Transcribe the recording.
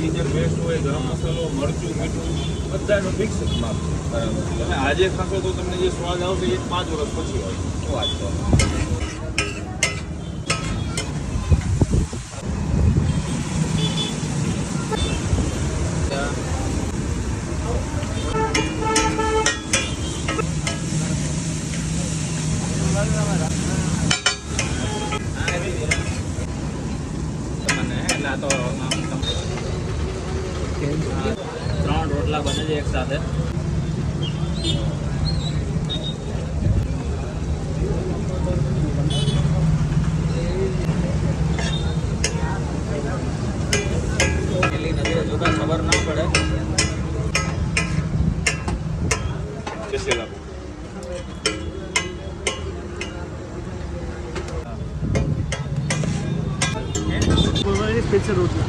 જે પેસ્ટ હોય, ગરમ મસાલો, મરચું, મીઠું બધાનું ફિક્સ માપ. બરાબર. તમે આજે ખાશો તો તમને જે સ્વાદ આવશે એ 5 વર્ષ પછી આવશે. શું વાત કરો? તો 3 રોટલા બને છે એક સાથે. પેલી નથી હજુ કાંઈ ખબર ના પડે. स्पेशल रोटी